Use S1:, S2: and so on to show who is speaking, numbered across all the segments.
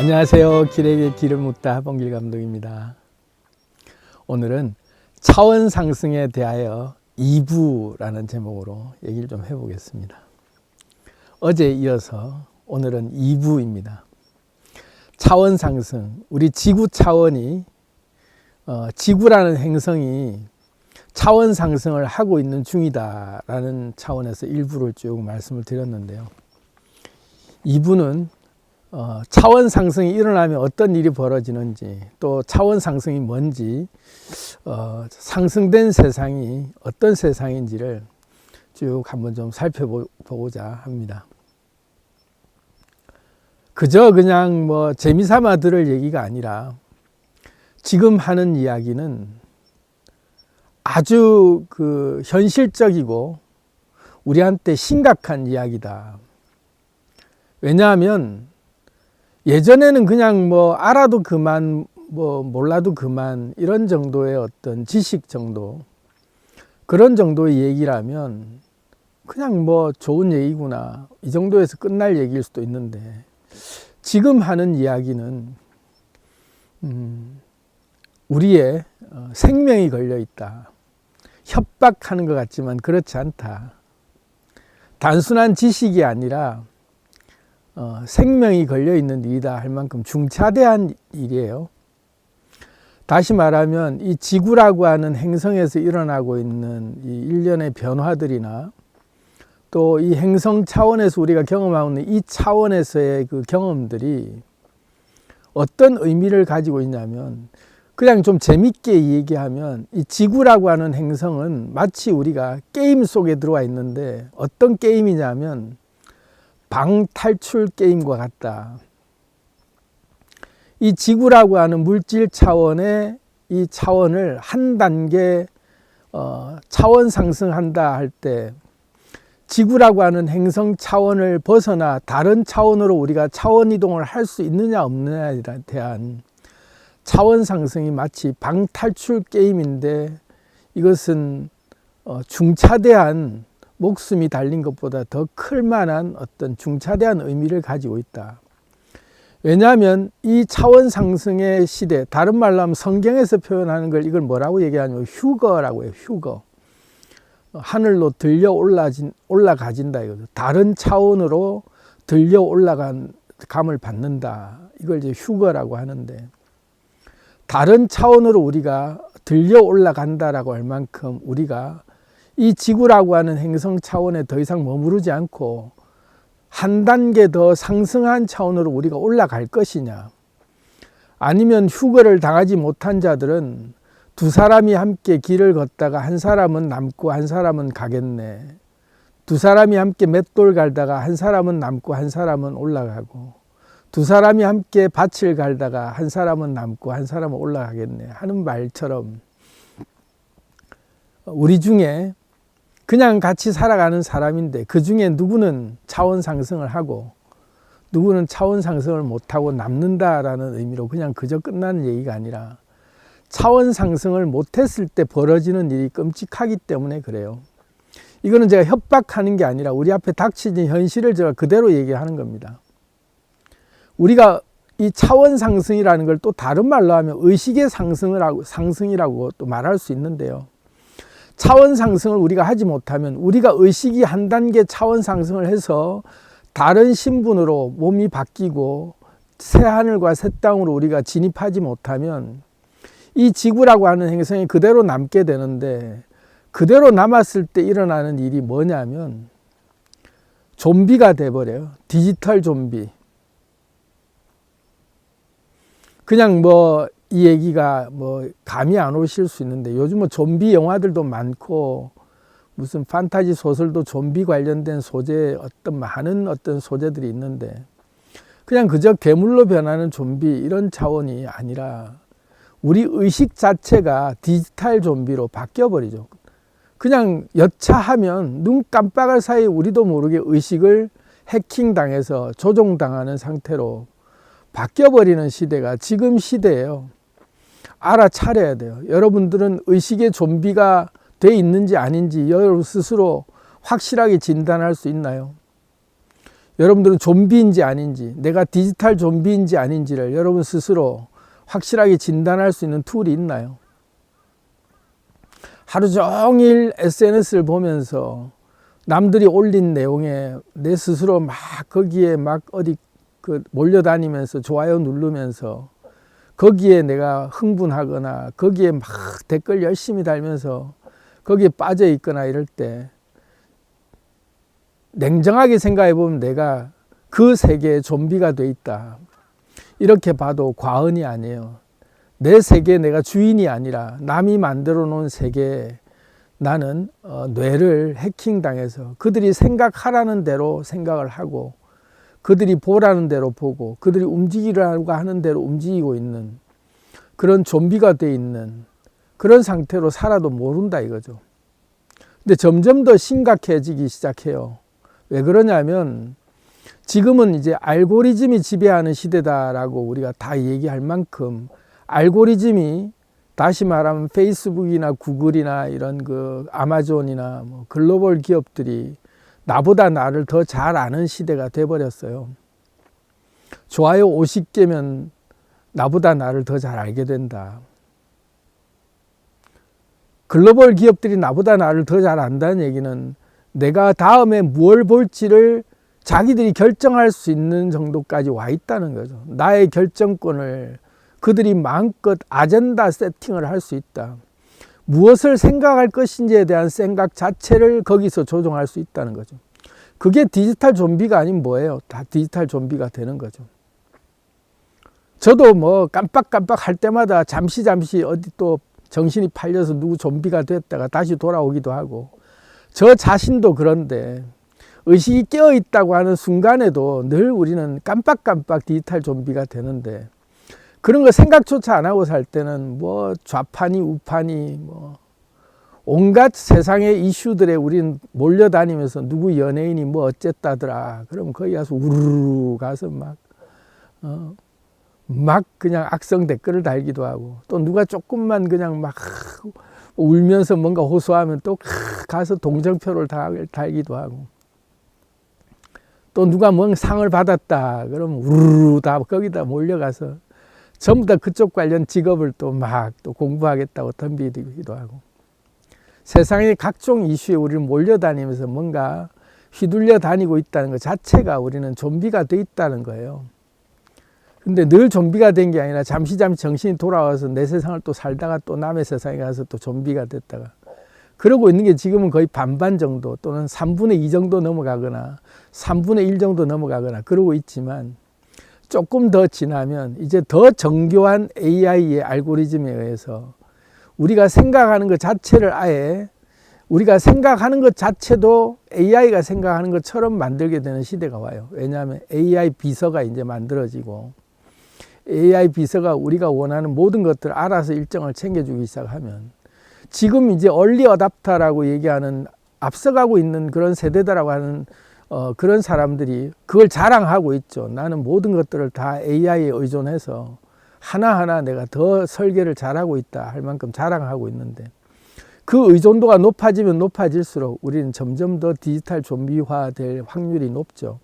S1: 안녕하세요. 길에게 길을 묻다 하범길 감독입니다. 오늘은 차원 상승에 대하여 2부라는 제목으로 얘기를 좀 해보겠습니다. 어제에 이어서 오늘은 2부입니다. 차원 상승, 우리 지구 차원이 지구라는 행성이 차원 상승을 하고 있는 중이다라는 차원에서 1부를 쭉 말씀을 드렸는데요. 2부는 차원 상승이 일어나면 어떤 일이 벌어지는지, 또 차원 상승이 뭔지, 상승된 세상이 어떤 세상인지를 쭉 한번 좀 살펴보고자 합니다. 그냥 재미삼아 들을 얘기가 아니라 지금 하는 이야기는 아주 현실적이고 우리한테 심각한 이야기다. 왜냐하면 예전에는 그냥 알아도 그만, 몰라도 그만, 이런 정도의 어떤 지식 정도, 그런 정도의 얘기라면 그냥 좋은 얘기구나, 이 정도에서 끝날 얘기일 수도 있는데, 지금 하는 이야기는 우리의 생명이 걸려 있다. 협박하는 것 같지만 그렇지 않다. 단순한 지식이 아니라 생명이 걸려있는 일이다 할 만큼 중차대한 일이에요. 다시 말하면 이 지구라고 하는 행성에서 일어나고 있는 이 일련의 변화들이나 또 이 행성 차원에서 우리가 경험하고 있는 이 차원에서의 그 경험들이 어떤 의미를 가지고 있냐면, 그냥 좀 재밌게 얘기하면 이 지구라고 하는 행성은 마치 우리가 게임 속에 들어와 있는데, 어떤 게임이냐면 방탈출 게임과 같다. 이 지구라고 하는 물질 차원의 이 차원을 한 단계 차원 상승한다 할 때, 지구라고 하는 행성 차원을 벗어나 다른 차원으로 우리가 차원 이동을 할 수 있느냐 없느냐에 대한 차원 상승이 마치 방탈출 게임인데, 이것은 중차대한 목숨이 달린 것보다 더 클 만한 어떤 중차대한 의미를 가지고 있다. 왜냐하면 이 차원 상승의 시대, 다른 말로 하면 성경에서 표현하는 걸 이걸 뭐라고 얘기하냐면 휴거라고 해요. 휴거. 하늘로 들려 올라가진다 이거죠. 다른 차원으로 들려 올라간 감을 받는다. 이걸 이제 휴거라고 하는데, 다른 차원으로 우리가 들려 올라간다라고 할 만큼 우리가 이 지구라고 하는 행성 차원에 더 이상 머무르지 않고 한 단계 더 상승한 차원으로 우리가 올라갈 것이냐, 아니면 휴거를 당하지 못한 자들은 두 사람이 함께 길을 걷다가 한 사람은 남고 한 사람은 가겠네, 두 사람이 함께 맷돌 갈다가 한 사람은 남고 한 사람은 올라가고, 두 사람이 함께 밭을 갈다가 한 사람은 남고 한 사람은 올라가겠네 하는 말처럼, 우리 중에 그냥 같이 살아가는 사람인데 그 중에 누구는 차원 상승을 하고 누구는 차원 상승을 못하고 남는다라는 의미로 그냥 그저 끝나는 얘기가 아니라, 차원 상승을 못했을 때 벌어지는 일이 끔찍하기 때문에 그래요. 이거는 제가 협박하는 게 아니라 우리 앞에 닥쳐진 현실을 제가 그대로 얘기하는 겁니다. 우리가 이 차원 상승이라는 걸 또 다른 말로 하면 의식의 상승이라고 또 말할 수 있는데요. 차원 상승을 우리가 하지 못하면, 우리가 의식이 한 단계 차원 상승을 해서 다른 신분으로 몸이 바뀌고 새 하늘과 새 땅으로 우리가 진입하지 못하면 이 지구라고 하는 행성이 그대로 남게 되는데, 그대로 남았을 때 일어나는 일이 뭐냐면 좀비가 돼버려요. 디지털 좀비. 그냥 이 얘기가 감이 안 오실 수 있는데, 요즘은 좀비 영화들도 많고 무슨 판타지 소설도 좀비 관련된 소재 많은 소재들이 있는데, 그냥 그저 괴물로 변하는 좀비 이런 차원이 아니라 우리 의식 자체가 디지털 좀비로 바뀌어 버리죠. 그냥 여차하면 눈 깜빡할 사이에 우리도 모르게 의식을 해킹당해서 조종당하는 상태로 바뀌어버리는 시대가 지금 시대예요. 알아차려야 돼요. 여러분들은 의식의 좀비가 돼 있는지 아닌지 여러분 스스로 확실하게 진단할 수 있나요? 여러분들은 좀비인지 아닌지, 내가 디지털 좀비인지 아닌지를 여러분 스스로 확실하게 진단할 수 있는 툴이 있나요? 하루 종일 SNS를 보면서 남들이 올린 내용에 내 스스로 막 거기에 막 어디 몰려다니면서 좋아요 누르면서 거기에 내가 흥분하거나 거기에 막 댓글 열심히 달면서 거기에 빠져 있거나 이럴 때 냉정하게 생각해 보면 내가 그 세계에 좀비가 돼 있다. 이렇게 봐도 과언이 아니에요. 내 세계에 내가 주인이 아니라 남이 만들어 놓은 세계에 나는 뇌를 해킹당해서 그들이 생각하라는 대로 생각을 하고 그들이 보라는 대로 보고 그들이 움직이라고 하는 대로 움직이고 있는 그런 좀비가 돼 있는 그런 상태로 살아도 모른다 이거죠. 근데 점점 더 심각해지기 시작해요. 왜 그러냐면 지금은 이제 알고리즘이 지배하는 시대다라고 우리가 다 얘기할 만큼 알고리즘이 다시 말하면 페이스북이나 구글이나 이런 아마존이나 뭐 글로벌 기업들이 나보다 나를 더 잘 아는 시대가 돼버렸어요. 좋아요 50개면 나보다 나를 더 잘 알게 된다. 글로벌 기업들이 나보다 나를 더 잘 안다는 얘기는 내가 다음에 뭘 볼지를 자기들이 결정할 수 있는 정도까지 와 있다는 거죠. 나의 결정권을 그들이 마음껏 아젠다 세팅을 할 수 있다. 무엇을 생각할 것인지에 대한 생각 자체를 거기서 조종할 수 있다는 거죠. 그게 디지털 좀비가 아닌 뭐예요? 다 디지털 좀비가 되는 거죠. 저도 뭐 깜빡깜빡 할 때마다 잠시 어디 또 정신이 팔려서 누구 좀비가 됐다가 다시 돌아오기도 하고 저 자신도 그런데 의식이 깨어있다고 하는 순간에도 늘 우리는 깜빡깜빡 디지털 좀비가 되는데 그런 거 생각조차 안 하고 살 때는 뭐 좌파니 우파니 뭐 온갖 세상의 이슈들에 우린 몰려다니면서 누구 연예인이 뭐 어쨌다더라. 그럼 거기 가서 우르르 가서 막 그냥 악성 댓글을 달기도 하고 또 누가 조금만 그냥 막 울면서 뭔가 호소하면 또 가서 동정표를 달기도 하고 또 누가 뭔 상을 받았다. 그럼 우르르 다 거기다 몰려가서 전부 다 그쪽 관련 직업을 또 막 또 공부하겠다고 덤비기도 하고 세상의 각종 이슈에 우리는 몰려다니면서 뭔가 휘둘려 다니고 있다는 것 자체가 우리는 좀비가 돼 있다는 거예요. 근데 늘 좀비가 된 게 아니라 잠시 정신이 돌아와서 내 세상을 또 살다가 또 남의 세상에 가서 또 좀비가 됐다가 그러고 있는 게 지금은 거의 반반 정도 또는 3분의 2 정도 넘어가거나 3분의 1 정도 넘어가거나 그러고 있지만 조금 더 지나면 이제 더 정교한 AI의 알고리즘에 의해서 우리가 생각하는 것 자체를 아예 우리가 생각하는 것 자체도 AI가 생각하는 것처럼 만들게 되는 시대가 와요. 왜냐하면 AI 비서가 이제 만들어지고 AI 비서가 우리가 원하는 모든 것들을 알아서 일정을 챙겨주기 시작하면 지금 이제 얼리 어답터라고 얘기하는 앞서가고 있는 그런 세대다라고 하는 그런 사람들이 그걸 자랑하고 있죠. 나는 모든 것들을 다 AI에 의존해서 하나하나 내가 더 설계를 잘하고 있다 할 만큼 자랑하고 있는데 그 의존도가 높아지면 높아질수록 우리는 점점 더 디지털 좀비화 될 확률이 높죠.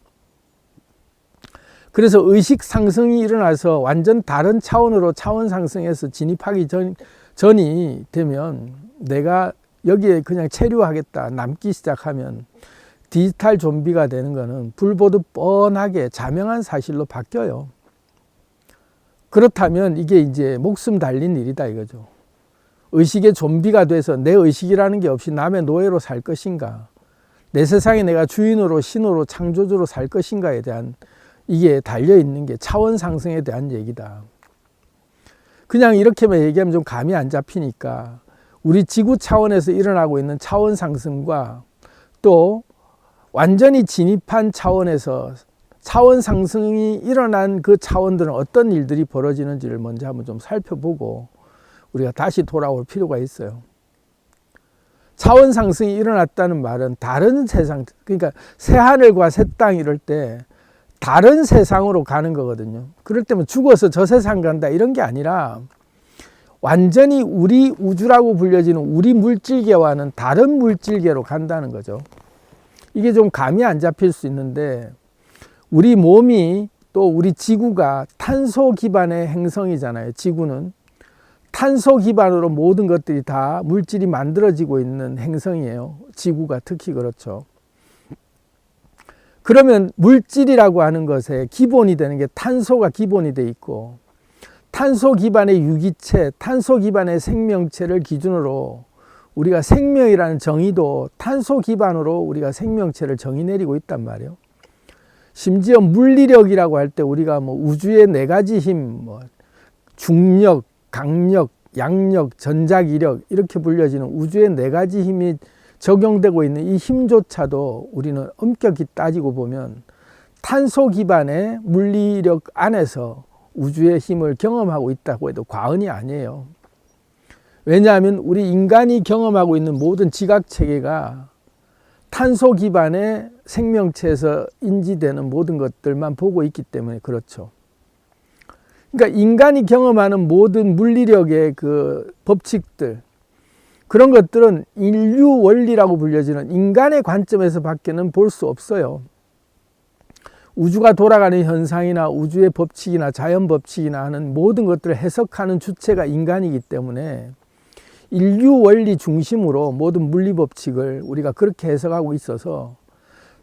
S1: 그래서 의식 상승이 일어나서 완전 다른 차원으로 차원 상승해서 진입하기 전이 되면 내가 여기에 그냥 체류하겠다 남기 시작하면 디지털 좀비가 되는 것은 불보듯 뻔하게 자명한 사실로 바뀌어요. 그렇다면 이게 이제 목숨 달린 일이다 이거죠. 의식의 좀비가 돼서 내 의식이라는 게 없이 남의 노예로 살 것인가, 내 세상에 내가 주인으로 신으로 창조주로 살 것인가에 대한 이게 달려있는 게 차원 상승에 대한 얘기다. 그냥 이렇게만 얘기하면 좀 감이 안 잡히니까 우리 지구 차원에서 일어나고 있는 차원 상승과 또 완전히 진입한 차원에서 차원 상승이 일어난 그 차원들은 어떤 일들이 벌어지는지를 먼저 한번 좀 살펴보고 우리가 다시 돌아올 필요가 있어요. 차원 상승이 일어났다는 말은 다른 세상, 그러니까 새하늘과 새 땅 이럴 때 다른 세상으로 가는 거거든요. 그럴 때면 죽어서 저 세상 간다 이런 게 아니라 완전히 우리 우주라고 불려지는 우리 물질계와는 다른 물질계로 간다는 거죠. 이게 좀 감이 안 잡힐 수 있는데 우리 몸이 또 우리 지구가 탄소 기반의 행성이잖아요. 지구는 탄소 기반으로 모든 것들이 다 물질이 만들어지고 있는 행성이에요. 지구가 특히 그렇죠. 그러면 물질이라고 하는 것에 기본이 되는 게 탄소가 기본이 돼 있고, 탄소 기반의 유기체, 탄소 기반의 생명체를 기준으로 우리가 생명이라는 정의도 탄소 기반으로 우리가 생명체를 정의 내리고 있단 말이에요. 심지어 물리력이라고 할 때 우리가 뭐 우주의 4가지 힘, 뭐 중력, 강력, 양력, 전자기력 이렇게 불려지는 우주의 4가지 힘이 적용되고 있는 이 힘조차도 우리는 엄격히 따지고 보면 탄소 기반의 물리력 안에서 우주의 힘을 경험하고 있다고 해도 과언이 아니에요. 왜냐하면 우리 인간이 경험하고 있는 모든 지각체계가 탄소 기반의 생명체에서 인지되는 모든 것들만 보고 있기 때문에 그렇죠. 그러니까 인간이 경험하는 모든 물리력의 그 법칙들, 그런 것들은 인류 원리라고 불려지는 인간의 관점에서 밖에는 볼 수 없어요. 우주가 돌아가는 현상이나 우주의 법칙이나 자연 법칙이나 하는 모든 것들을 해석하는 주체가 인간이기 때문에 인류 원리 중심으로 모든 물리 법칙을 우리가 그렇게 해석하고 있어서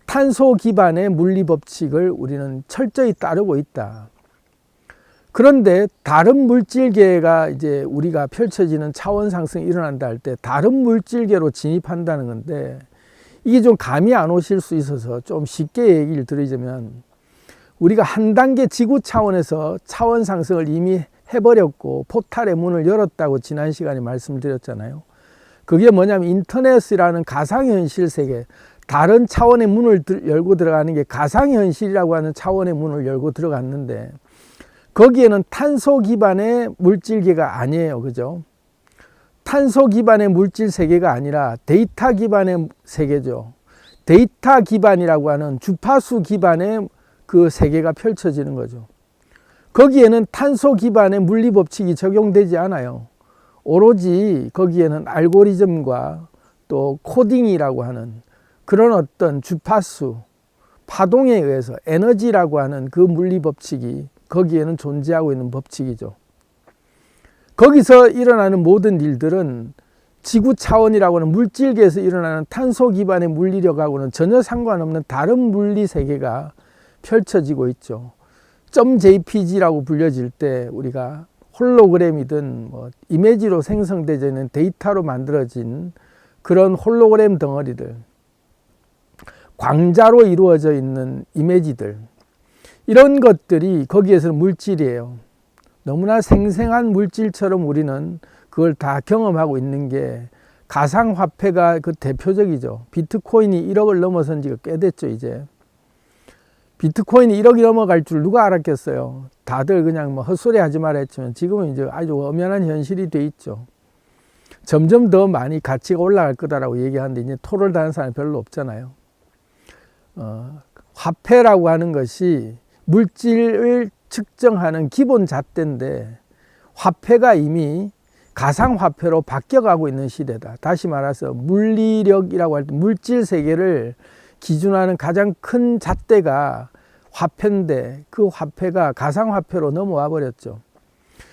S1: 탄소 기반의 물리 법칙을 우리는 철저히 따르고 있다. 그런데 다른 물질계가 이제 우리가 펼쳐지는 차원 상승이 일어난다 할 때 다른 물질계로 진입한다는 건데, 이게 좀 감이 안 오실 수 있어서 좀 쉽게 얘기를 드리자면, 우리가 한 단계 지구 차원에서 차원 상승을 이미 해버렸고 포탈의 문을 열었다고 지난 시간에 말씀드렸잖아요. 그게 뭐냐면 인터넷이라는 가상현실 세계, 다른 차원의 문을 열고 들어가는 게 가상현실이라고 하는 차원의 문을 열고 들어갔는데, 거기에는 탄소 기반의 물질계가 아니에요. 그죠? 탄소 기반의 물질 세계가 아니라 데이터 기반의 세계죠. 데이터 기반이라고 하는 주파수 기반의 그 세계가 펼쳐지는 거죠. 거기에는 탄소 기반의 물리 법칙이 적용되지 않아요. 오로지 거기에는 알고리즘과 또 코딩이라고 하는 그런 어떤 주파수, 파동에 의해서 에너지라고 하는 그 물리 법칙이 거기에는 존재하고 있는 법칙이죠. 거기서 일어나는 모든 일들은 지구 차원이라고 하는 물질계에서 일어나는 탄소 기반의 물리력하고는 전혀 상관없는 다른 물리 세계가 펼쳐지고 있죠. .jpg라고 불려질 때 우리가 홀로그램이든 뭐 이미지로 생성되어 있는 데이터로 만들어진 그런 홀로그램 덩어리들, 광자로 이루어져 있는 이미지들, 이런 것들이 거기에서는 물질이에요. 너무나 생생한 물질처럼 우리는 그걸 다 경험하고 있는 게 가상화폐가 그 대표적이죠. 비트코인이 1억을 넘어선 지가 꽤 됐죠. 이제 비트코인이 1억이 넘어갈 줄 누가 알았겠어요. 다들 그냥 뭐 헛소리 하지 말아 했지만 지금은 이제 아주 엄연한 현실이 돼 있죠. 점점 더 많이 가치가 올라갈 거다라고 얘기하는데 이제 토를 다는 사람이 별로 없잖아요. 화폐라고 하는 것이 물질을 측정하는 기본 잣대인데, 화폐가 이미 가상화폐로 바뀌어가고 있는 시대다. 다시 말해서 물리력이라고 할 때 물질 세계를 기준하는 가장 큰 잣대가 화폐인데, 그 화폐가 가상화폐로 넘어와 버렸죠.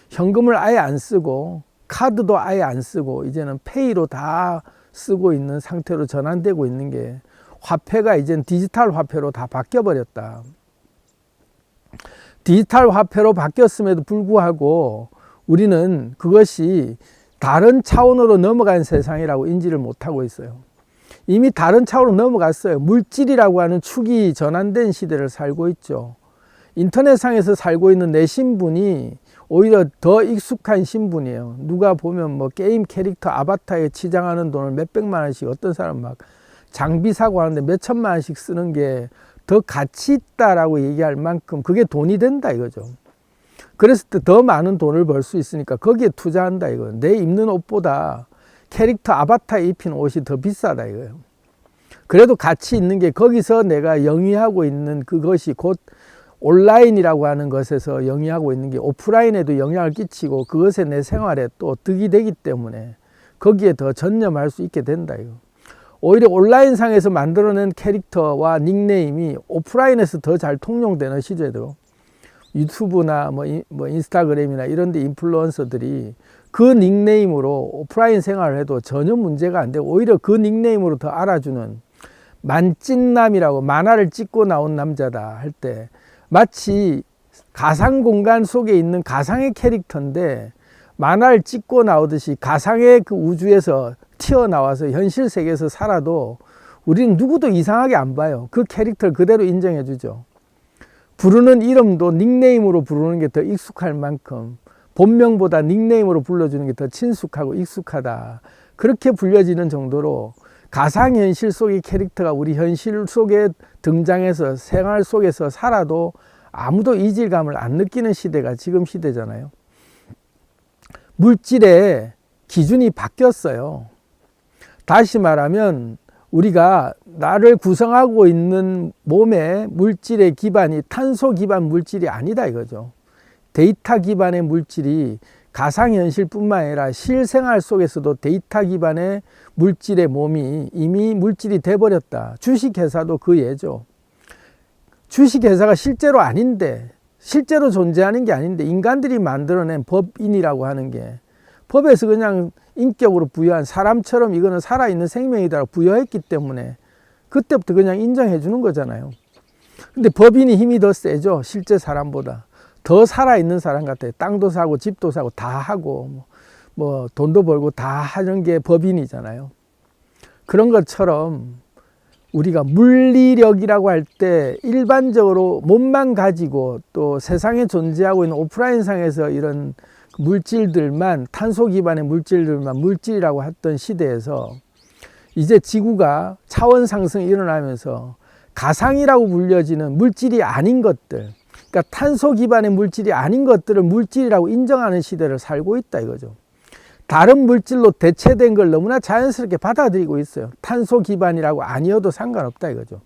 S1: 현금을 아예 안 쓰고 카드도 아예 안 쓰고 이제는 페이로 다 쓰고 있는 상태로 전환되고 있는 게, 화폐가 이젠 디지털 화폐로 다 바뀌어 버렸다. 디지털 화폐로 바뀌었음에도 불구하고 우리는 그것이 다른 차원으로 넘어간 세상이라고 인지를 못하고 있어요. 이미 다른 차원으로 넘어갔어요. 물질이라고 하는 축이 전환된 시대를 살고 있죠. 인터넷상에서 살고 있는 내 신분이 오히려 더 익숙한 신분이에요. 누가 보면 뭐 게임 캐릭터 아바타에 치장하는 돈을 몇백만 원씩, 어떤 사람 막 장비 사고 하는데 몇천만 원씩 쓰는 게 더 가치 있다라고 얘기할 만큼 그게 돈이 된다 이거죠. 그랬을 때 더 많은 돈을 벌 수 있으니까 거기에 투자한다 이거. 내 입는 옷보다 캐릭터 아바타에 입힌 옷이 더 비싸다 이거예요. 그래도 가치 있는 게 거기서 내가 영위하고 있는 그것이 곧 온라인이라고 하는 것에서 영위하고 있는 게 오프라인에도 영향을 끼치고 그것에 내 생활에 또 득이 되기 때문에 거기에 더 전념할 수 있게 된다 이거. 오히려 온라인상에서 만들어낸 캐릭터와 닉네임이 오프라인에서 더 잘 통용되는 시대도 유튜브나 뭐 인스타그램이나 이런 데 인플루언서들이 그 닉네임으로 오프라인 생활을 해도 전혀 문제가 안 되고 오히려 그 닉네임으로 더 알아주는 만찢남이라고 만화를 찍고 나온 남자다 할 때 마치 가상 공간 속에 있는 가상의 캐릭터인데 만화를 찍고 나오듯이 가상의 그 우주에서 튀어나와서 현실 세계에서 살아도 우리는 누구도 이상하게 안 봐요. 그 캐릭터를 그대로 인정해 주죠. 부르는 이름도 닉네임으로 부르는 게 더 익숙할 만큼 본명보다 닉네임으로 불러주는 게 더 친숙하고 익숙하다. 그렇게 불려지는 정도로 가상현실 속의 캐릭터가 우리 현실 속에 등장해서 생활 속에서 살아도 아무도 이질감을 안 느끼는 시대가 지금 시대잖아요. 물질의 기준이 바뀌었어요. 다시 말하면 우리가 나를 구성하고 있는 몸의 물질의 기반이 탄소 기반 물질이 아니다 이거죠. 데이터 기반의 물질이 가상현실뿐만 아니라 실생활 속에서도 데이터 기반의 물질의 몸이 이미 물질이 돼버렸다. 주식회사도 그 예죠. 주식회사가 실제로 아닌데 실제로 존재하는 게 아닌데 인간들이 만들어낸 법인이라고 하는 게 법에서 그냥 인격으로 부여한 사람처럼 이거는 살아있는 생명이다 부여했기 때문에 그때부터 그냥 인정해 주는 거잖아요. 근데 법인이 힘이 더 세죠. 실제 사람보다. 더 살아있는 사람 같아요. 땅도 사고 집도 사고 다 하고 뭐 돈도 벌고 다 하는 게 법인이잖아요. 그런 것처럼 우리가 물리력이라고 할 때 일반적으로 몸만 가지고 또 세상에 존재하고 있는 오프라인 상에서 이런 물질들만 탄소 기반의 물질들만 물질이라고 했던 시대에서 이제 지구가 차원 상승이 일어나면서 가상이라고 불려지는 물질이 아닌 것들, 그러니까 탄소 기반의 물질이 아닌 것들을 물질이라고 인정하는 시대를 살고 있다 이거죠. 다른 물질로 대체된 걸 너무나 자연스럽게 받아들이고 있어요. 탄소 기반이라고 아니어도 상관없다 이거죠.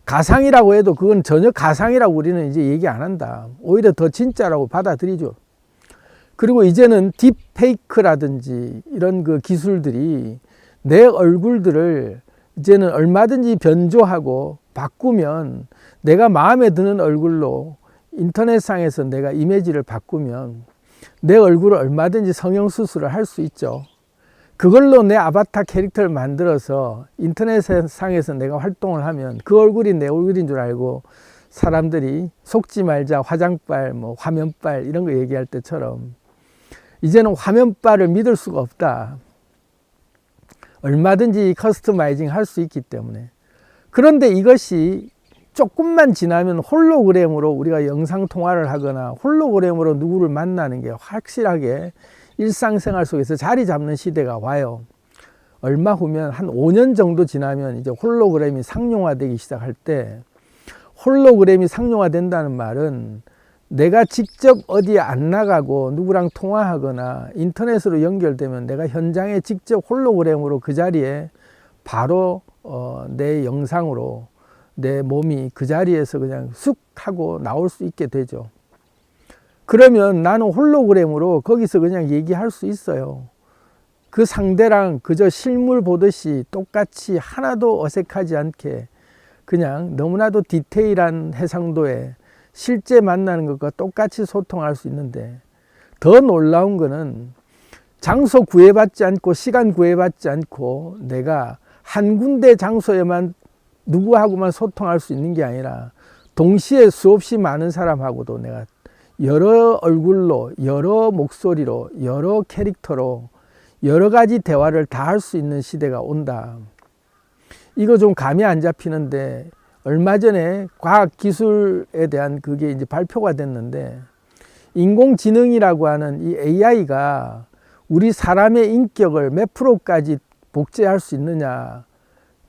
S1: 가상이라고 해도 그건 전혀 가상이라고 우리는 이제 얘기 안 한다. 오히려 더 진짜라고 받아들이죠. 그리고 이제는 딥페이크라든지 이런 그 기술들이 내 얼굴들을 이제는 얼마든지 변조하고 바꾸면 내가 마음에 드는 얼굴로 인터넷상에서 내가 이미지를 바꾸면 내 얼굴을 얼마든지 성형수술을 할 수 있죠. 그걸로 내 아바타 캐릭터를 만들어서 인터넷상에서 내가 활동을 하면 그 얼굴이 내 얼굴인 줄 알고 사람들이 속지 말자 화장빨, 뭐 화면빨 이런 거 얘기할 때처럼 이제는 화면빨을 믿을 수가 없다. 얼마든지 커스터마이징 할 수 있기 때문에. 그런데 이것이 조금만 지나면 홀로그램으로 우리가 영상 통화를 하거나 홀로그램으로 누구를 만나는 게 확실하게 일상생활 속에서 자리 잡는 시대가 와요. 얼마 후면 한 5년 정도 지나면 이제 홀로그램이 상용화되기 시작할 때, 홀로그램이 상용화된다는 말은 내가 직접 어디에 안 나가고 누구랑 통화하거나 인터넷으로 연결되면 내가 현장에 직접 홀로그램으로 그 자리에 바로 내 영상으로 내 몸이 그 자리에서 그냥 쑥 하고 나올 수 있게 되죠. 그러면 나는 홀로그램으로 거기서 그냥 얘기할 수 있어요. 그 상대랑 그저 실물 보듯이 똑같이 하나도 어색하지 않게 그냥 너무나도 디테일한 해상도에 실제 만나는 것과 똑같이 소통할 수 있는데, 더 놀라운 거는 장소 구애받지 않고 시간 구애받지 않고 내가 한 군데 장소에만 누구하고만 소통할 수 있는 게 아니라 동시에 수없이 많은 사람하고도 내가 여러 얼굴로 여러 목소리로 여러 캐릭터로 여러 가지 대화를 다 할 수 있는 시대가 온다. 이거 좀 감이 안 잡히는데 얼마 전에 과학기술에 대한 그게 이제 발표가 됐는데, 인공지능이라고 하는 이 AI가 우리 사람의 인격을 몇 프로까지 복제할 수 있느냐,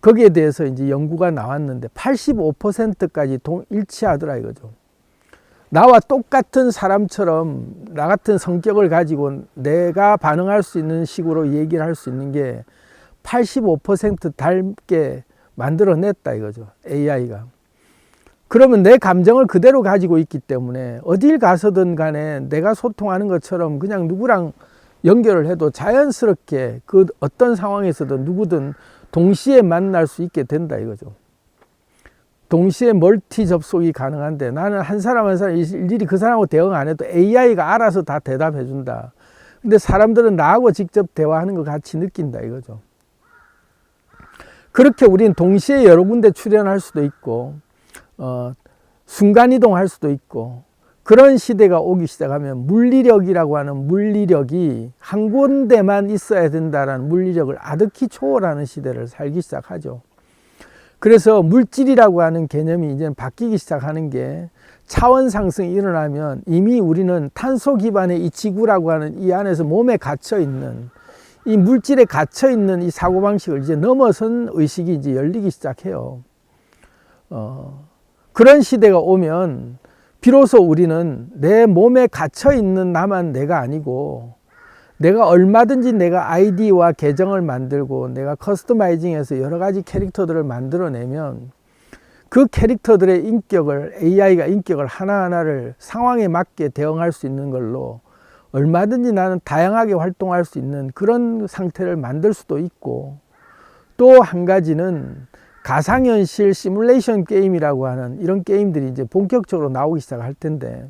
S1: 거기에 대해서 이제 연구가 나왔는데 85%까지 일치하더라 이거죠. 나와 똑같은 사람처럼 나 같은 성격을 가지고 내가 반응할 수 있는 식으로 얘기를 할 수 있는 게 85% 닮게 만들어냈다 이거죠, AI가. 그러면 내 감정을 그대로 가지고 있기 때문에 어딜 가서든 간에 내가 소통하는 것처럼 그냥 누구랑 연결을 해도 자연스럽게 그 어떤 상황에서든 누구든 동시에 만날 수 있게 된다 이거죠. 동시에 멀티 접속이 가능한데 나는 한 사람 한 사람 일일이 그 사람하고 대응 안 해도 AI가 알아서 다 대답해 준다. 근데 사람들은 나하고 직접 대화하는 것 같이 느낀다 이거죠. 그렇게 우리는 동시에 여러 군데 출연할 수도 있고 순간이동할 수도 있고, 그런 시대가 오기 시작하면 물리력이라고 하는 물리력이 한 군데만 있어야 된다라는 물리력을 아득히 초월하는 시대를 살기 시작하죠. 그래서 물질이라고 하는 개념이 이제 바뀌기 시작하는 게, 차원 상승이 일어나면 이미 우리는 탄소 기반의 이 지구라고 하는 이 안에서 몸에 갇혀 있는, 이 물질에 갇혀 있는 이 사고방식을 이제 넘어선 의식이 이제 열리기 시작해요. 그런 시대가 오면 비로소 우리는 내 몸에 갇혀 있는 나만 내가 아니고, 내가 얼마든지 내가 아이디와 계정을 만들고 내가 커스터마이징해서 여러 가지 캐릭터들을 만들어내면 그 캐릭터들의 인격을, AI가 인격을 하나하나를 상황에 맞게 대응할 수 있는 걸로 얼마든지 나는 다양하게 활동할 수 있는 그런 상태를 만들 수도 있고, 또 한 가지는 가상현실 시뮬레이션 게임이라고 하는 이런 게임들이 이제 본격적으로 나오기 시작할 텐데,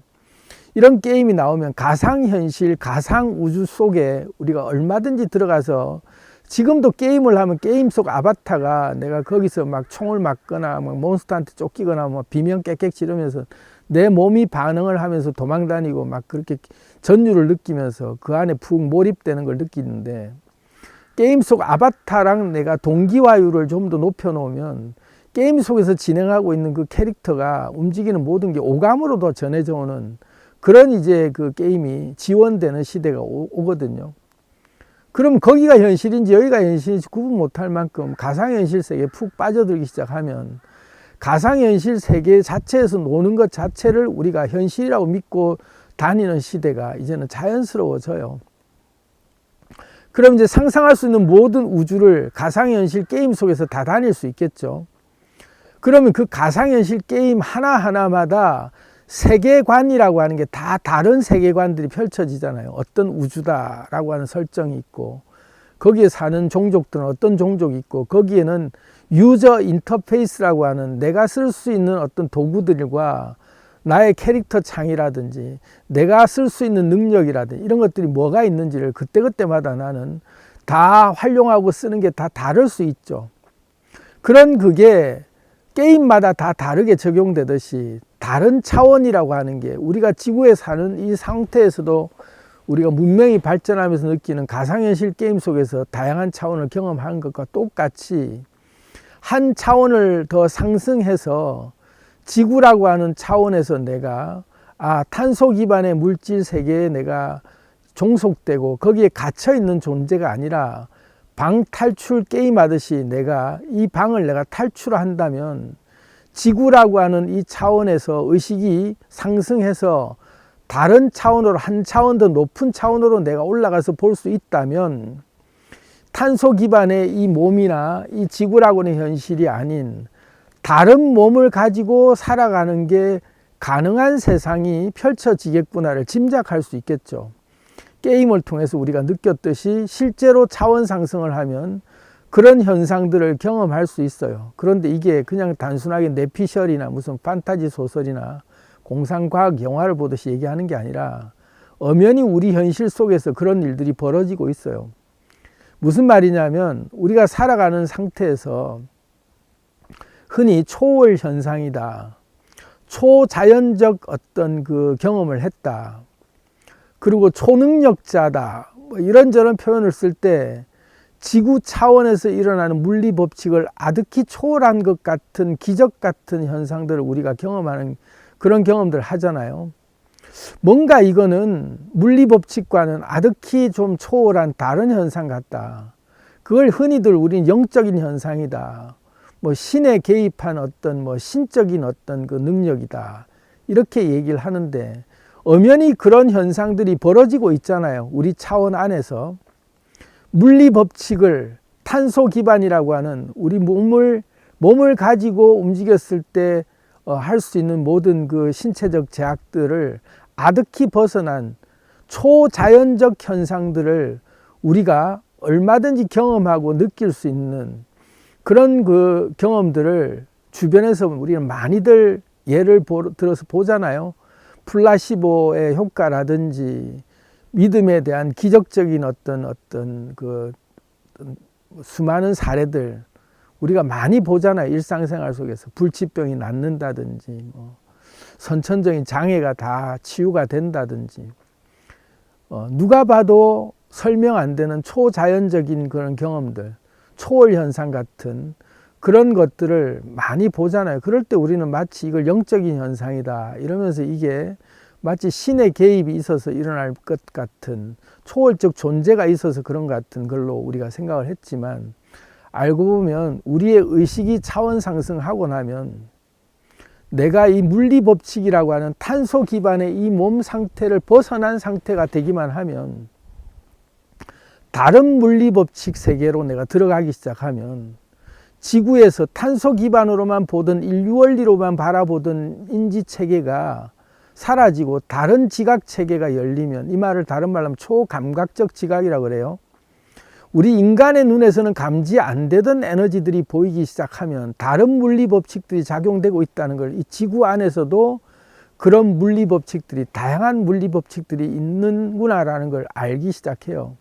S1: 이런 게임이 나오면 가상현실, 가상우주 속에 우리가 얼마든지 들어가서, 지금도 게임을 하면 게임 속 아바타가 내가 거기서 막 총을 맞거나 막 몬스터한테 쫓기거나 뭐 비명 깨깨 지르면서 내 몸이 반응을 하면서 도망다니고 막 그렇게 전율을 느끼면서 그 안에 푹 몰입되는 걸 느끼는데, 게임 속 아바타랑 내가 동기화율을 좀 더 높여 놓으면 게임 속에서 진행하고 있는 그 캐릭터가 움직이는 모든 게 오감으로 더 전해져 오는 그런 이제 그 게임이 지원되는 시대가 오거든요. 그럼 거기가 현실인지 여기가 현실인지 구분 못할 만큼 가상현실 세계에 푹 빠져들기 시작하면, 가상현실 세계 자체에서 노는 것 자체를 우리가 현실이라고 믿고 다니는 시대가 이제는 자연스러워져요. 그럼 이제 상상할 수 있는 모든 우주를 가상현실 게임 속에서 다 다닐 수 있겠죠. 그러면 그 가상현실 게임 하나하나마다 세계관이라고 하는 게 다 다른 세계관들이 펼쳐지잖아요. 어떤 우주다라고 하는 설정이 있고, 거기에 사는 종족들은 어떤 종족이 있고, 거기에는 유저 인터페이스라고 하는 내가 쓸 수 있는 어떤 도구들과 나의 캐릭터 창이라든지 내가 쓸 수 있는 능력이라든지 이런 것들이 뭐가 있는지를 그때그때마다 나는 다 활용하고 쓰는 게 다 다를 수 있죠. 그런 그게 게임마다 다 다르게 적용되듯이 다른 차원이라고 하는 게 우리가 지구에 사는 이 상태에서도 우리가 문명이 발전하면서 느끼는 가상현실 게임 속에서 다양한 차원을 경험하는 것과 똑같이 한 차원을 더 상승해서 지구라고 하는 차원에서 내가 탄소 기반의 물질 세계에 내가 종속되고 거기에 갇혀 있는 존재가 아니라 방 탈출 게임 하듯이 내가 이 방을 내가 탈출한다면 지구라고 하는 이 차원에서 의식이 상승해서 다른 차원으로, 한 차원 더 높은 차원으로 내가 올라가서 볼 수 있다면, 탄소 기반의 이 몸이나 이 지구라고 하는 현실이 아닌 다른 몸을 가지고 살아가는 게 가능한 세상이 펼쳐지겠구나를 짐작할 수 있겠죠. 게임을 통해서 우리가 느꼈듯이 실제로 차원 상승을 하면 그런 현상들을 경험할 수 있어요. 그런데 이게 그냥 단순하게 내피셜이나 무슨 판타지 소설이나 공상과학 영화를 보듯이 얘기하는 게 아니라 엄연히 우리 현실 속에서 그런 일들이 벌어지고 있어요. 무슨 말이냐면, 우리가 살아가는 상태에서 흔히 초월 현상이다, 초자연적 어떤 그 경험을 했다, 그리고 초능력자다, 뭐 이런저런 표현을 쓸 때 지구 차원에서 일어나는 물리 법칙을 아득히 초월한 것 같은 기적 같은 현상들을 우리가 경험하는 그런 경험들을 하잖아요. 뭔가 이거는 물리 법칙과는 아득히 좀 초월한 다른 현상 같다. 그걸 흔히들 우리는 영적인 현상이다, 뭐 신에 개입한 어떤 뭐 신적인 어떤 그 능력이다, 이렇게 얘기를 하는데, 엄연히 그런 현상들이 벌어지고 있잖아요. 우리 차원 안에서 물리 법칙을, 탄소 기반이라고 하는 우리 몸을 가지고 움직였을 때 할 수 있는 모든 그 신체적 제약들을 아득히 벗어난 초자연적 현상들을 우리가 얼마든지 경험하고 느낄 수 있는 그런 그 경험들을 주변에서 우리는 많이들 예를 들어서 보잖아요. 플라시보의 효과라든지 믿음에 대한 기적적인 어떤 그 수많은 사례들 우리가 많이 보잖아요. 일상생활 속에서 불치병이 낫는다든지 뭐 선천적인 장애가 다 치유가 된다든지 누가 봐도 설명 안 되는 초자연적인 그런 경험들, 초월 현상 같은 그런 것들을 많이 보잖아요. 그럴 때 우리는 마치 이걸 영적인 현상이다 이러면서 이게 마치 신의 개입이 있어서 일어날 것 같은 초월적 존재가 있어서 그런 것 같은 걸로 우리가 생각을 했지만, 알고 보면 우리의 의식이 차원 상승하고 나면 내가 이 물리법칙이라고 하는 탄소 기반의 이 몸 상태를 벗어난 상태가 되기만 하면, 다른 물리법칙 세계로 내가 들어가기 시작하면 지구에서 탄소 기반으로만 보던 인류 원리로만 바라보던 인지체계가 사라지고 다른 지각체계가 열리면, 이 말을 다른 말로 하면 초감각적 지각이라고 그래요. 우리 인간의 눈에서는 감지 안 되던 에너지들이 보이기 시작하면 다른 물리법칙들이 작용되고 있다는 걸, 이 지구 안에서도 그런 물리법칙들이, 다양한 물리법칙들이 있는구나라는 걸 알기 시작해요.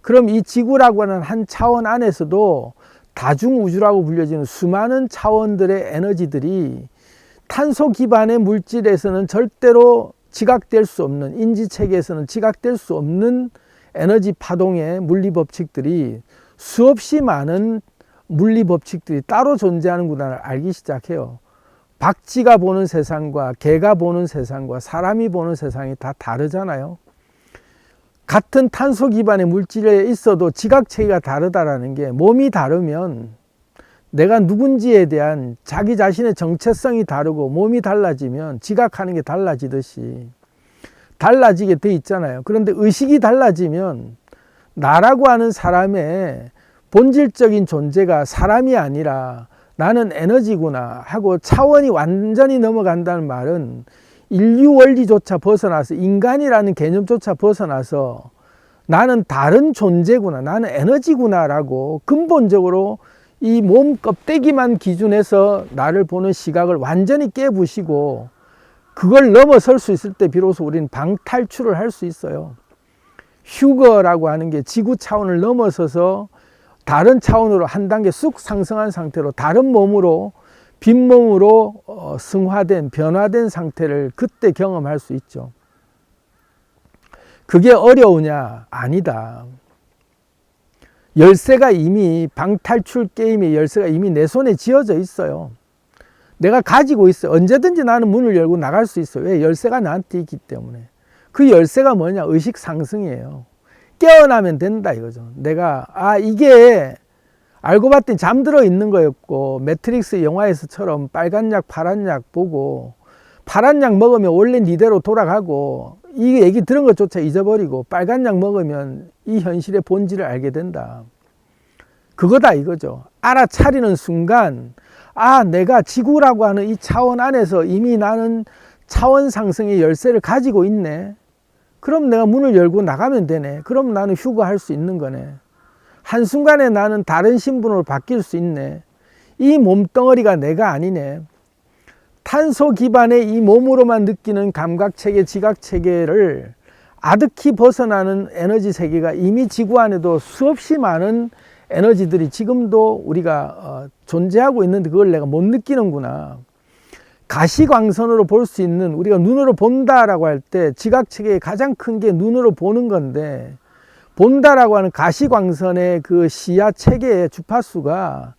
S1: 그럼 이 지구라고 하는 한 차원 안에서도 다중우주라고 불려지는 수많은 차원들의 에너지들이 탄소 기반의 물질에서는 절대로 지각될 수 없는, 인지체계에서는 지각될 수 없는 에너지 파동의 물리법칙들이, 수없이 많은 물리법칙들이 따로 존재하는구나를 알기 시작해요. 박쥐가 보는 세상과 개가 보는 세상과 사람이 보는 세상이 다 다르잖아요. 같은 탄소 기반의 물질에 있어도 지각체계가 다르다라는 게, 몸이 다르면 내가 누군지에 대한 자기 자신의 정체성이 다르고 몸이 달라지면 지각하는 게 달라지듯이 달라지게 돼 있잖아요. 그런데 의식이 달라지면 나라고 하는 사람의 본질적인 존재가 사람이 아니라 나는 에너지구나 하고 차원이 완전히 넘어간다는 말은, 인류 원리조차 벗어나서, 인간이라는 개념조차 벗어나서 나는 다른 존재구나, 나는 에너지구나 라고 근본적으로 이 몸 껍데기만 기준해서 나를 보는 시각을 완전히 깨부시고, 그걸 넘어설 수 있을 때 비로소 우리는 방탈출을 할 수 있어요. 휴거라고 하는 게 지구 차원을 넘어서서 다른 차원으로 한 단계 쑥 상승한 상태로 다른 몸으로, 빈몸으로 승화된, 변화된 상태를 그때 경험할 수 있죠. 그게 어려우냐? 아니다. 열쇠가 이미, 방탈출 게임의 열쇠가 이미 내 손에 쥐어져 있어요. 내가 가지고 있어요. 언제든지 나는 문을 열고 나갈 수 있어요. 왜? 열쇠가 나한테 있기 때문에. 그 열쇠가 뭐냐? 의식 상승이에요. 깨어나면 된다 이거죠. 내가 이게 알고 봤더니 잠들어 있는 거였고, 매트릭스 영화에서처럼 빨간 약 파란 약 보고 파란 약 먹으면 원래 니대로 돌아가고, 이 얘기 들은 것조차 잊어버리고 빨간 약 먹으면 이 현실의 본질을 알게 된다. 그거다 이거죠. 알아차리는 순간, 내가 지구라고 하는 이 차원 안에서 이미 나는 차원 상승의 열쇠를 가지고 있네. 그럼 내가 문을 열고 나가면 되네. 그럼 나는 휴거할 수 있는 거네. 한순간에 나는 다른 신분으로 바뀔 수 있네. 이 몸덩어리가 내가 아니네. 탄소 기반의 이 몸으로만 느끼는 감각체계, 지각체계를 아득히 벗어나는 에너지 세계가 이미 지구 안에도 수없이 많은 에너지들이 지금도 우리가 존재하고 있는데 그걸 내가 못 느끼는구나. 가시광선으로 볼 수 있는, 우리가 눈으로 본다라고 할 때 지각체계의 가장 큰 게 눈으로 보는 건데, 본다라고 하는 가시광선의 그 시야 체계의 주파수가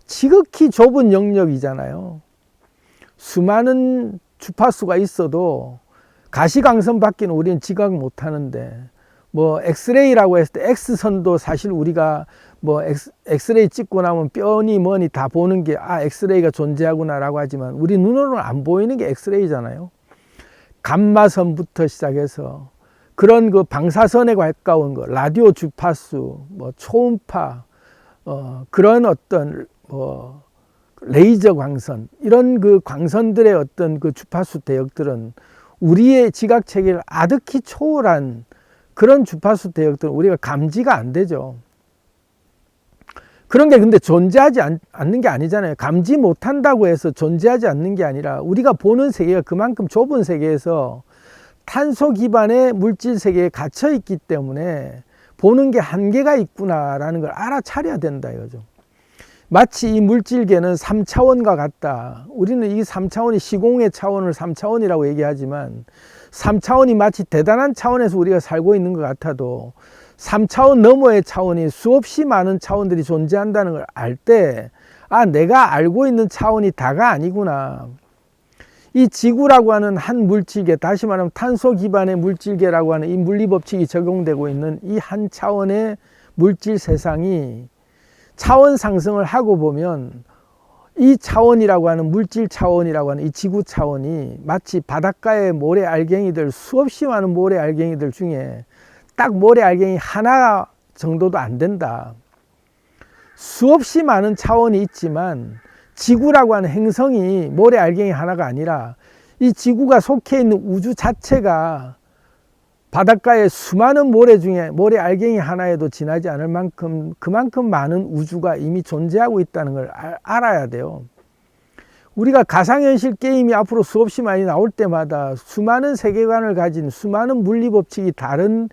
S1: 지극히 좁은 영역이잖아요. 수많은 주파수가 있어도 가시광선 밖에는 우리는 지각 못 하는데, 뭐 엑스레이라고 했을 때 X선도 사실 우리가 뭐 엑스레이 찍고 나면 뼈니 뭐니 다 보는 게 엑스레이가 존재하구나 라고 하지만, 우리 눈으로는 안 보이는 게 엑스레이잖아요. 감마선부터 시작해서 그런 그 방사선에 가까운 거, 라디오 주파수, 뭐 초음파, 그런 어떤 뭐 레이저 광선, 이런 그 광선들의 어떤 그 주파수 대역들은 우리의 지각 체계를 아득히 초월한 그런 주파수 대역들은 우리가 감지가 안 되죠. 그런 게 근데 존재하지 않는 게 아니잖아요. 감지 못한다고 해서 존재하지 않는 게 아니라 우리가 보는 세계가 그만큼 좁은 세계에서 탄소 기반의 물질 세계에 갇혀 있기 때문에 보는 게 한계가 있구나라는 걸 알아차려야 된다 이거죠. 마치 이 물질계는 3차원과 같다. 우리는 이 3차원이 시공의 차원을 3차원이라고 얘기하지만 3차원이 마치 대단한 차원에서 우리가 살고 있는 것 같아도 3차원 너머의 차원이 수없이 많은 차원들이 존재한다는 걸 알 때, 아, 내가 알고 있는 차원이 다가 아니구나. 이 지구라고 하는 한 물질계, 다시 말하면 탄소 기반의 물질계라고 하는 이 물리법칙이 적용되고 있는 이 한 차원의 물질 세상이 차원 상승을 하고 보면 이 차원이라고 하는 물질 차원이라고 하는 이 지구 차원이 마치 바닷가의 모래 알갱이들, 수없이 많은 모래 알갱이들 중에 딱 모래 알갱이 하나 정도도 안 된다. 수없이 많은 차원이 있지만 지구라고 하는 행성이 모래 알갱이 하나가 아니라 이 지구가 속해 있는 우주 자체가 바닷가의 수많은 모래 중에 모래 알갱이 하나에도 지나지 않을 만큼 그만큼 많은 우주가 이미 존재하고 있다는 걸 알아야 돼요. 우리가 가상현실 게임이 앞으로 수없이 많이 나올 때마다 수많은 세계관을 가진 수많은 물리법칙이 다른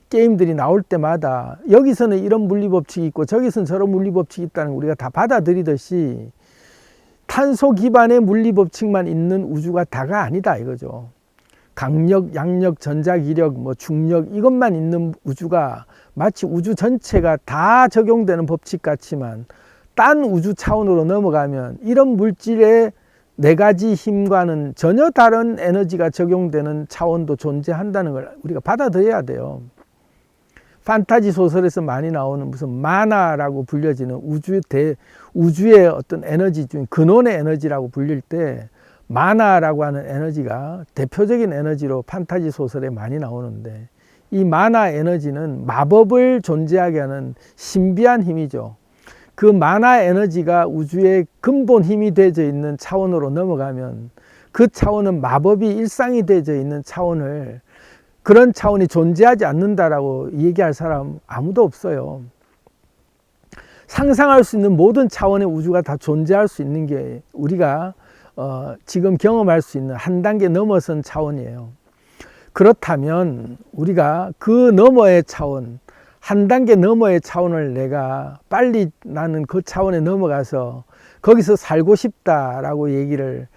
S1: 게임들이 나올 때마다 여기서는 이런 물리법칙이 있고 저기서는 저런 물리법칙이 있다는 걸 우리가 다 받아들이듯이 탄소 기반의 물리법칙만 있는 우주가 다가 아니다 이거죠. 강력, 양력, 전자기력, 중력 이것만 있는 우주가 마치 우주 전체가 다 적용되는 법칙 같지만 딴 우주 차원으로 넘어가면 이런 물질의 네 가지 힘과는 전혀 다른 에너지가 적용되는 차원도 존재한다는 걸 우리가 받아들여야 돼요. 판타지 소설에서 많이 나오는 무슨 마나라고 불려지는 우주의 어떤 에너지 중 근원의 에너지라고 불릴 때 마나라고 하는 에너지가 대표적인 에너지로 판타지 소설에 많이 나오는데 이 마나 에너지는 마법을 존재하게 하는 신비한 힘이죠. 그 마나 에너지가 우주의 근본 힘이 되어져 있는 차원으로 넘어가면 그 차원은 마법이 일상이 되어져 있는 차원을 그런 차원이 존재하지 않는다라고 얘기할 사람 아무도 없어요. 상상할 수 있는 모든 차원의 우주가 다 존재할 수 있는 게 우리가 지금 경험할 수 있는 한 단계 넘어선 차원이에요. 그렇다면 우리가 그 너머의 차원, 한 단계 너머의 차원을 내가 빨리 나는 그 차원에 넘어가서 거기서 살고 싶다라고 얘기를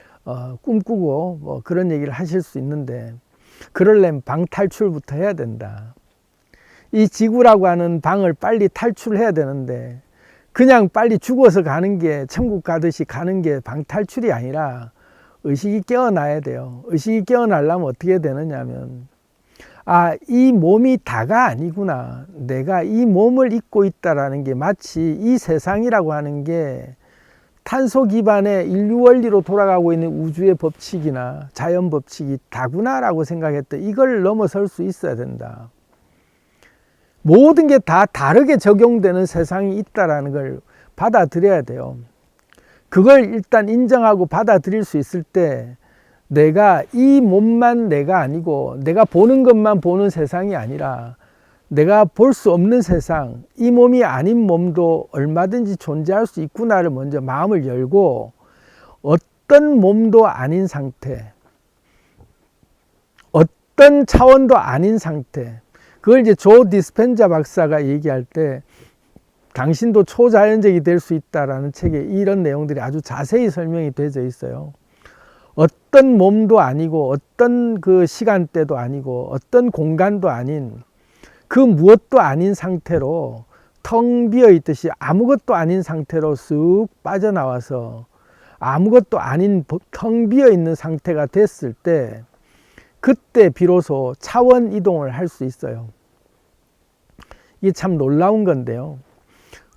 S1: 꿈꾸고 그런 얘기를 하실 수 있는데 그러려면 방 탈출부터 해야 된다. 이 지구라고 하는 방을 빨리 탈출해야 되는데 그냥 빨리 죽어서 가는 게 천국 가듯이 가는 게 방 탈출이 아니라 의식이 깨어나야 돼요. 의식이 깨어나려면 어떻게 되느냐면 이 몸이 다가 아니구나. 내가 이 몸을 입고 있다라는 게 마치 이 세상이라고 하는 게 탄소 기반의 인류 원리로 돌아가고 있는 우주의 법칙이나 자연 법칙이 다구나라고 생각했던 이걸 넘어설 수 있어야 된다. 모든 게 다 다르게 적용되는 세상이 있다라는 걸 받아들여야 돼요. 그걸 일단 인정하고 받아들일 수 있을 때 내가 이 몸만 내가 아니고 내가 보는 것만 보는 세상이 아니라 내가 볼 수 없는 세상, 이 몸이 아닌 몸도 얼마든지 존재할 수 있구나를 먼저 마음을 열고 어떤 몸도 아닌 상태, 어떤 차원도 아닌 상태, 그걸 이제 조 디스펜자 박사가 얘기할 때 당신도 초자연적이 될 수 있다라는 책에 이런 내용들이 아주 자세히 설명이 되어 있어요. 어떤 몸도 아니고 어떤 그 시간대도 아니고 어떤 공간도 아닌 그 무엇도 아닌 상태로 텅 비어 있듯이 아무것도 아닌 상태로 쑥 빠져나와서 아무것도 아닌 텅 비어 있는 상태가 됐을 때 그때 비로소 차원 이동을 할 수 있어요. 이게 참 놀라운 건데요.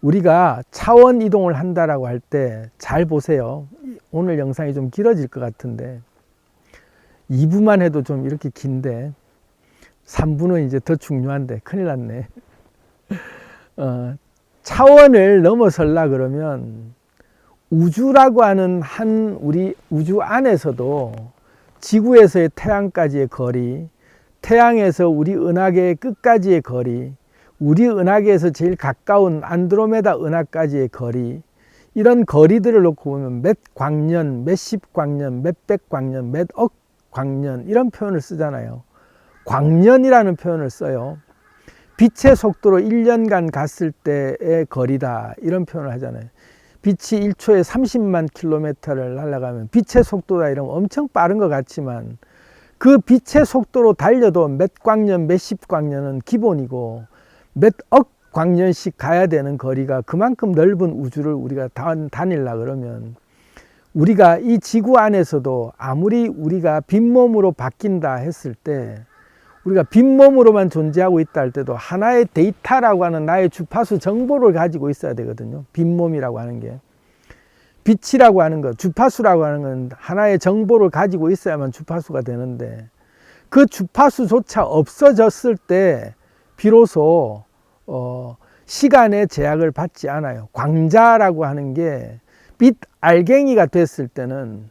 S1: 우리가 차원 이동을 한다라고 할 때 잘 보세요. 오늘 영상이 좀 길어질 것 같은데 2부만 해도 좀 이렇게 긴데 3부는 이제 더 중요한데 큰일 났네. 차원을 넘어서려 그러면 우주라고 하는 한 우리 우주 안에서도 지구에서의 태양까지의 거리, 태양에서 우리 은하계의 끝까지의 거리, 우리 은하계에서 제일 가까운 안드로메다 은하까지의 거리, 이런 거리들을 놓고 보면 몇 광년, 몇십 광년, 몇백 광년, 몇억 광년 이런 표현을 쓰잖아요. 광년이라는 표현을 써요. 빛의 속도로 1년간 갔을 때의 거리다 이런 표현을 하잖아요. 빛이 1초에 30만 킬로미터를 날아가면 빛의 속도다 이러면 엄청 빠른 것 같지만 그 빛의 속도로 달려도 몇 광년, 몇십 광년은 기본이고 몇억 광년씩 가야 되는 거리가 그만큼 넓은 우주를 우리가 다니려 그러면 우리가 이 지구 안에서도 아무리 우리가 빈몸으로 바뀐다 했을 때 우리가 빈몸으로만 존재하고 있다 할 때도 하나의 데이터라고 하는 나의 주파수 정보를 가지고 있어야 되거든요. 빈몸이라고 하는 게. 빛이라고 하는 것, 주파수라고 하는 건 하나의 정보를 가지고 있어야만 주파수가 되는데 그 주파수조차 없어졌을 때 비로소 시간의 제약을 받지 않아요. 광자라고 하는 게 빛 알갱이가 됐을 때는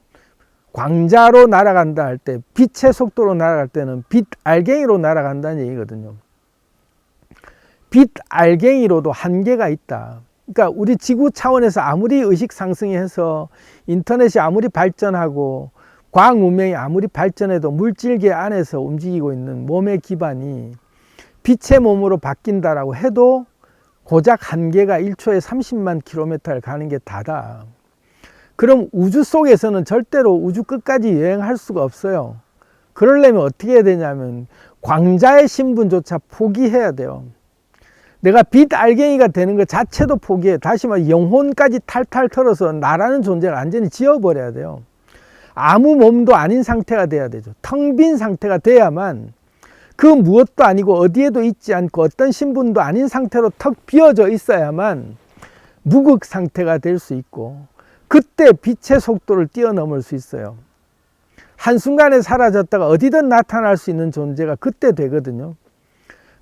S1: 광자로 날아간다 할 때 빛의 속도로 날아갈 때는 빛 알갱이로 날아간다는 얘기거든요. 빛 알갱이로도 한계가 있다. 그러니까 우리 지구 차원에서 아무리 의식 상승이 해서 인터넷이 아무리 발전하고 과학 문명이 아무리 발전해도 물질계 안에서 움직이고 있는 몸의 기반이 빛의 몸으로 바뀐다라고 해도 고작 한계가 1초에 30만 킬로미터를 가는 게 다다. 그럼 우주 속에서는 절대로 우주 끝까지 여행할 수가 없어요. 그러려면 어떻게 해야 되냐면 광자의 신분조차 포기해야 돼요. 내가 빛 알갱이가 되는 것 자체도 포기해. 다시 말해 영혼까지 탈탈 털어서 나라는 존재를 완전히 지워버려야 돼요. 아무 몸도 아닌 상태가 돼야 되죠. 텅 빈 상태가 돼야만 그 무엇도 아니고 어디에도 있지 않고 어떤 신분도 아닌 상태로 턱 비어져 있어야만 무극 상태가 될 수 있고 그때 빛의 속도를 뛰어넘을 수 있어요. 한순간에 사라졌다가 어디든 나타날 수 있는 존재가 그때 되거든요.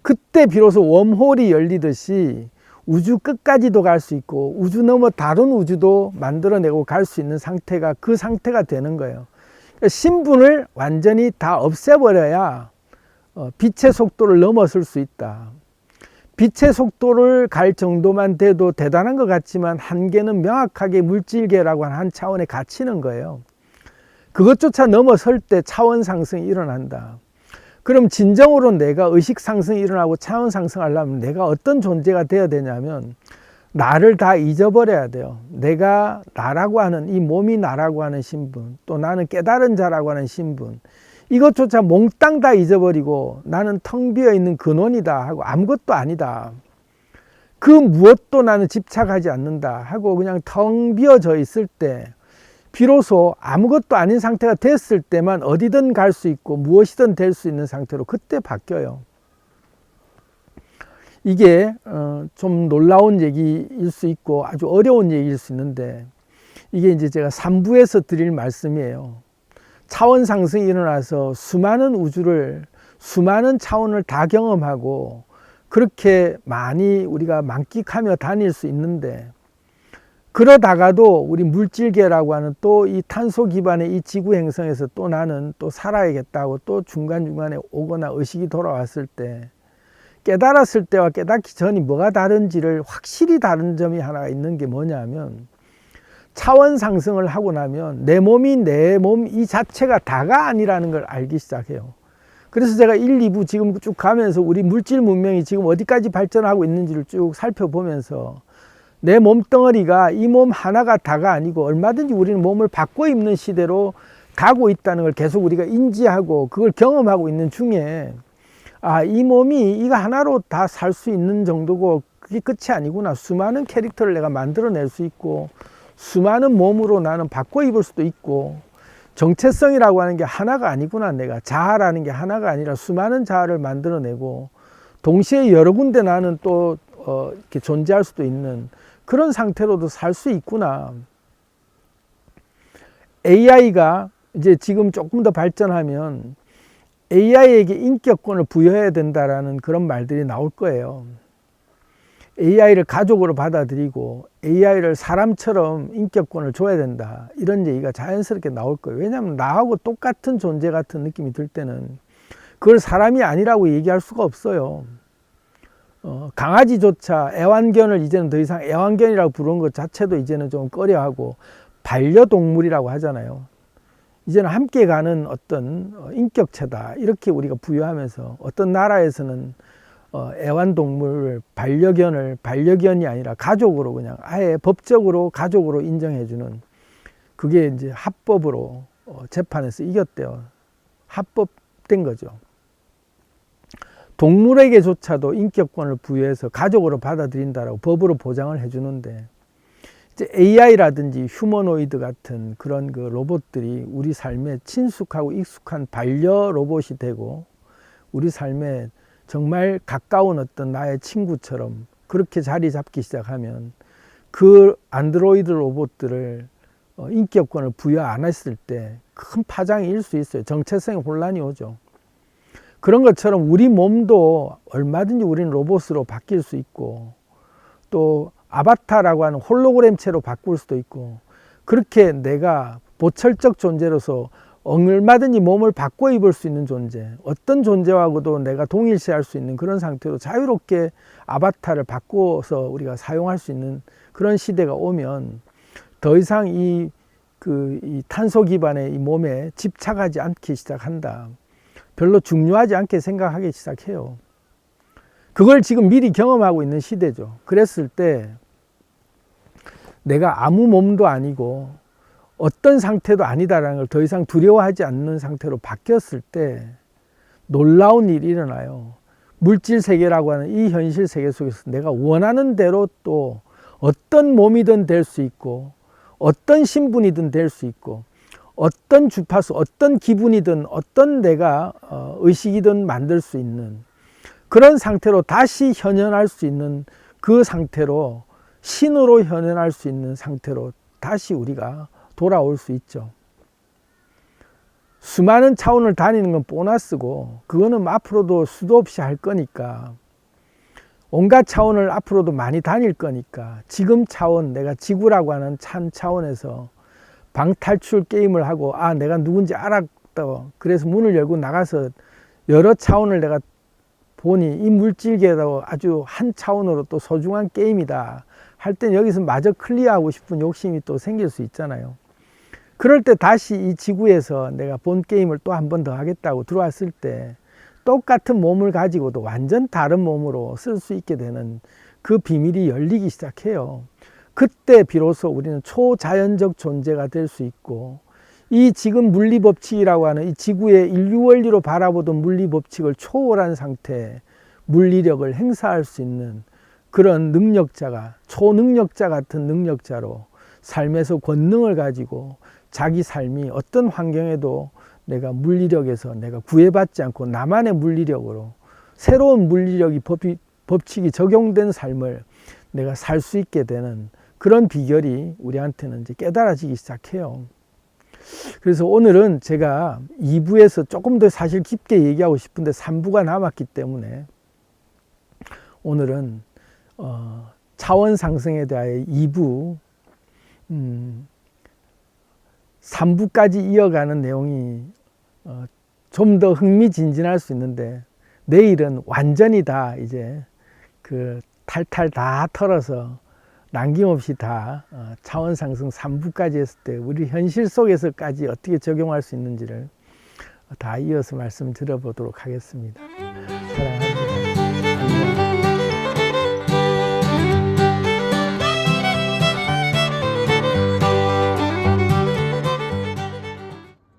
S1: 그때 비로소 웜홀이 열리듯이 우주 끝까지도 갈 수 있고 우주 넘어 다른 우주도 만들어내고 갈 수 있는 상태가 그 상태가 되는 거예요. 그러니까 신분을 완전히 다 없애버려야 빛의 속도를 넘어설 수 있다. 빛의 속도를 갈 정도만 돼도 대단한 것 같지만 한계는 명확하게 물질계라고 하는 한 차원에 갇히는 거예요. 그것조차 넘어설 때 차원 상승이 일어난다. 그럼 진정으로 내가 의식 상승이 일어나고 차원 상승하려면 내가 어떤 존재가 되어야 되냐면 나를 다 잊어버려야 돼요. 내가 나라고 하는 이 몸이 나라고 하는 신분, 또 나는 깨달은 자라고 하는 신분, 이것조차 몽땅 다 잊어버리고 나는 텅 비어있는 근원이다 하고 아무것도 아니다. 그 무엇도 나는 집착하지 않는다 하고 그냥 텅 비어져 있을 때 비로소 아무것도 아닌 상태가 됐을 때만 어디든 갈 수 있고 무엇이든 될 수 있는 상태로 그때 바뀌어요. 이게 좀 놀라운 얘기일 수 있고 아주 어려운 얘기일 수 있는데 이게 이제 제가 3부에서 드릴 말씀이에요. 차원 상승이 일어나서 수많은 우주를 수많은 차원을 다 경험하고 그렇게 많이 우리가 만끽하며 다닐 수 있는데 그러다가도 우리 물질계라고 하는 또 이 탄소 기반의 이 지구 행성에서 또 나는 또 살아야겠다고 또 중간중간에 오거나 의식이 돌아왔을 때 깨달았을 때와 깨닫기 전이 뭐가 다른지를 확실히 다른 점이 하나가 있는 게 뭐냐면 차원 상승을 하고 나면 내 몸이 내 몸 이 자체가 다가 아니라는 걸 알기 시작해요. 그래서 제가 1, 2부 지금 쭉 가면서 우리 물질 문명이 지금 어디까지 발전하고 있는지를 쭉 살펴보면서 내 몸덩어리가 이 몸 하나가 다가 아니고 얼마든지 우리는 몸을 바꿔 입는 시대로 가고 있다는 걸 계속 우리가 인지하고 그걸 경험하고 있는 중에 이 몸이 이거 하나로 다 살 수 있는 정도고 그게 끝이 아니구나. 수많은 캐릭터를 내가 만들어낼 수 있고 수많은 몸으로 나는 바꿔 입을 수도 있고 정체성이라고 하는 게 하나가 아니구나. 내가 자아라는 게 하나가 아니라 수많은 자아를 만들어내고 동시에 여러 군데 나는 또 이렇게 존재할 수도 있는 그런 상태로도 살 수 있구나. AI가 이제 지금 조금 더 발전하면 AI에게 인격권을 부여해야 된다라는 그런 말들이 나올 거예요. AI를 가족으로 받아들이고 AI를 사람처럼 인격권을 줘야 된다. 이런 얘기가 자연스럽게 나올 거예요. 왜냐하면 나하고 똑같은 존재 같은 느낌이 들 때는 그걸 사람이 아니라고 얘기할 수가 없어요. 강아지조차 애완견을 이제는 더 이상 애완견이라고 부르는 것 자체도 이제는 좀 꺼려하고 반려동물이라고 하잖아요. 이제는 함께 가는 어떤 인격체다 이렇게 우리가 부여하면서 어떤 나라에서는 애완동물을 반려견이 아니라 가족으로 그냥 아예 법적으로 가족으로 인정해주는 그게 이제 합법으로 재판에서 이겼대요. 합법된 거죠. 동물에게조차도 인격권을 부여해서 가족으로 받아들인다라고 법으로 보장을 해주는데 이제 AI라든지 휴머노이드 같은 그런 그 로봇들이 우리 삶에 친숙하고 익숙한 반려 로봇이 되고 우리 삶에 정말 가까운 어떤 나의 친구처럼 그렇게 자리 잡기 시작하면 그 안드로이드 로봇들을 인격권을 부여 안 했을 때 큰 파장이 일 수 있어요. 정체성의 혼란이 오죠. 그런 것처럼 우리 몸도 얼마든지 우리는 로봇으로 바뀔 수 있고 또 아바타라고 하는 홀로그램체로 바꿀 수도 있고 그렇게 내가 보철적 존재로서 얼마든지 몸을 바꿔 입을 수 있는 존재, 어떤 존재하고도 내가 동일시할 수 있는 그런 상태로 자유롭게 아바타를 바꿔서 우리가 사용할 수 있는 그런 시대가 오면 더 이상 이 탄소 기반의 이 몸에 집착하지 않기 시작한다. 별로 중요하지 않게 생각하기 시작해요. 그걸 지금 미리 경험하고 있는 시대죠. 그랬을 때 내가 아무 몸도 아니고 어떤 상태도 아니다라는 걸 더 이상 두려워하지 않는 상태로 바뀌었을 때 놀라운 일이 일어나요. 물질 세계라고 하는 이 현실 세계 속에서 내가 원하는 대로 또 어떤 몸이든 될 수 있고 어떤 신분이든 될 수 있고 어떤 주파수, 어떤 기분이든 어떤 내가 의식이든 만들 수 있는 그런 상태로 다시 현현할 수 있는 그 상태로 신으로 현현할 수 있는 상태로 다시 우리가 돌아올 수 있죠. 수많은 차원을 다니는 건 보너스고 그거는 앞으로도 수도 없이 할 거니까 온갖 차원을 앞으로도 많이 다닐 거니까 지금 차원, 내가 지구라고 하는 참 차원에서 방탈출 게임을 하고 내가 누군지 알았다. 그래서 문을 열고 나가서 여러 차원을 내가 보니 이 물질계도 아주 한 차원으로 또 소중한 게임이다. 할 땐 여기서 마저 클리어하고 싶은 욕심이 또 생길 수 있잖아요. 그럴 때 다시 이 지구에서 내가 본 게임을 또 한 번 더 하겠다고 들어왔을 때 똑같은 몸을 가지고도 완전 다른 몸으로 쓸 수 있게 되는 그 비밀이 열리기 시작해요. 그때 비로소 우리는 초자연적 존재가 될 수 있고 이 지금 물리법칙이라고 하는 이 지구의 인류 원리로 바라보던 물리법칙을 초월한 상태의 물리력을 행사할 수 있는 그런 능력자가 초능력자 같은 능력자로 삶에서 권능을 가지고 자기 삶이 어떤 환경에도 내가 물리력에서 내가 구애받지 않고 나만의 물리력으로 새로운 물리력이 법칙이 적용된 삶을 내가 살 수 있게 되는 그런 비결이 우리한테는 이제 깨달아지기 시작해요. 그래서 오늘은 제가 2부에서 조금 더 사실 깊게 얘기하고 싶은데 3부가 남았기 때문에 오늘은 차원 상승에 대하여 2부 3부까지 이어가는 내용이 좀 더 흥미진진할 수 있는데 내일은 완전히 다 이제 그 탈탈 다 털어서 남김없이 다 차원 상승 3부까지 했을 때 우리 현실 속에서까지 어떻게 적용할 수 있는지를 다 이어서 말씀 드려보도록 하겠습니다.